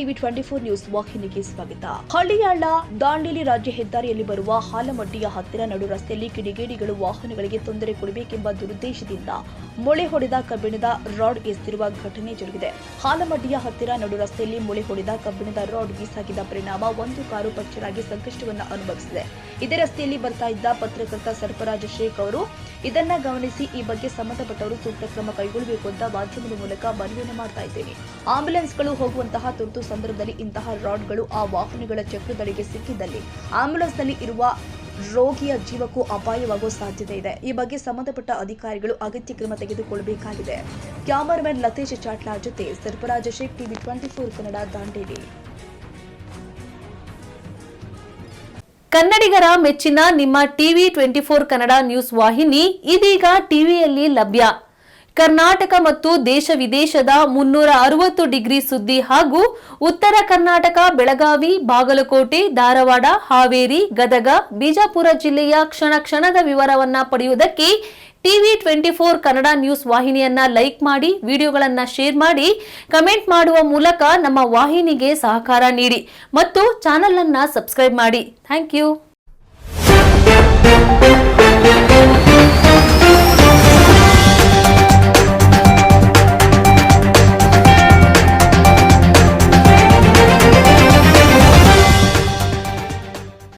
TV 24 news ವಾಹಿನಿಗೆ ಸ್ವಾಗತ. ಹಳ್ಳಿಯಾಳ ದಾಂಡೇಲಿ ರಾಜ್ಯ ಹೆದ್ದಾರಿಯಲ್ಲಿ ಬರುವ ಹಾಲಮಡ್ಡಿಯ ಹತ್ತಿರ ನಡು ರಸ್ತೆಯಲ್ಲಿ ಕಿಡಿಗೇಡಿಗಳು ವಾಹನಗಳಿಗೆ ತೊಂದರೆ ಕೊಡಬೇಕೆಂಬ ದುರುದ್ದೇಶದಿಂದ ಮೊಳೆ ಹೊಡೆದ ಕಬ್ಬಿಣದ ರಾಡ್ ಎಸೆದಿರುವ ಘಟನೆ ಜರುಗಿದೆ. ಹಾಲಮಡ್ಡಿಯ ಹತ್ತಿರ ನಡು ರಸ್ತೆಯಲ್ಲಿ ಮೊಳೆ ಹೊಡೆದ ಕಬ್ಬಿಣದ ರಾಡ್ ಬೀಸಾಗಿದ್ದ ಪರಿಣಾಮ ಒಂದು ಕಾರು ಪಂಚರ್ ಆಗಿ ಸಂಕಷ್ಟವನ್ನು ಅನುಭವಿಸಿದೆ. ಇದೇ ರಸ್ತೆಯಲ್ಲಿ ಬರ್ತಾ ಇದ್ದ ಪತ್ರಕರ್ತ ಸರ್ಫರಾಜ್ ಶೇಖ್ ಅವರು ಇದನ್ನ ಗಮನಿಸಿ ಈ ಬಗ್ಗೆ ಸಂಬಂಧಪಟ್ಟವರು ಸೂಕ್ತ ಕ್ರಮ ಕೈಗೊಳ್ಳಬೇಕು ಅಂತ ಮಾಧ್ಯಮದ ಮೂಲಕ ಮನವಿಯನ್ನು ಮಾಡ್ತಾ ಇದ್ದೇನೆ. ಆಂಬ್ಯುಲೆನ್ಸ್ಗಳು ಹೋಗುವಂತಹ ತುರ್ತು ಸಂದರ್ಭದಲ್ಲಿ ಇಂತಹ ರಾಡ್ಗಳು ಆ ವಾಹನಗಳ ಚಕ್ರದಡಿಗೆ ಸಿಕ್ಕಿದ್ದಲ್ಲಿ ಆಂಬ್ಯುಲೆನ್ಸ್ನಲ್ಲಿ ಇರುವ ರೋಗಿಯ ಜೀವಕ್ಕೂ ಅಪಾಯವಾಗುವ ಸಾಧ್ಯತೆ ಇದೆ. ಈ ಬಗ್ಗೆ ಸಂಬಂಧಪಟ್ಟ ಅಧಿಕಾರಿಗಳು ಅಗತ್ಯ ಕ್ರಮ ತೆಗೆದುಕೊಳ್ಳಬೇಕಾಗಿದೆ. ಕ್ಯಾಮರಾಮನ್ ಲತೇಶ್ ಚಾಟ್ಲಾ ಜೊತೆ ಸರ್ಫರಾಜ್ ಶೇಖ್, ಟಿವಿ 24 ಕನ್ನಡ, ದಾಂಡೇಲಿ. ಕನ್ನಡಿಗರ ಮೆಚ್ಚಿನ ನಿಮ್ಮ ಟಿವಿ 24 ಕನ್ನಡ ನ್ಯೂಸ್ ವಾಹಿನಿ ಇದೀಗ ಟಿವಿಯಲ್ಲಿ ಲಭ್ಯ. ಕರ್ನಾಟಕ ಮತ್ತು ದೇಶ ವಿದೇಶದ 360 ಡಿಗ್ರಿ ಸುದ್ದಿ ಹಾಗೂ ಉತ್ತರ ಕರ್ನಾಟಕ, ಬೆಳಗಾವಿ, ಬಾಗಲಕೋಟೆ, ಧಾರವಾಡ, ಹಾವೇರಿ, ಗದಗ, ಬಿಜಾಪುರ ಜಿಲ್ಲೆಯ ಕ್ಷಣ ಕ್ಷಣದ ವಿವರವನ್ನ ಪಡೆಯುವುದಕ್ಕೆ ಟಿವಿ 24 ಕನ್ನಡ ನ್ಯೂಸ್ ವಾಹಿನಿಯನ್ನ ಲೈಕ್ ಮಾಡಿ, ವಿಡಿಯೋಗಳನ್ನ ಶೇರ್ ಮಾಡಿ, ಕಮೆಂಟ್ ಮಾಡುವ ಮೂಲಕ ನಮ್ಮ ವಾಹಿನಿಗೆ ಸಹಕಾರ ನೀಡಿ ಮತ್ತು ಚಾನೆಲ್ ಅನ್ನ ಸಬ್ಸ್ಕ್ರೈಬ್ ಮಾಡಿ. Thank you.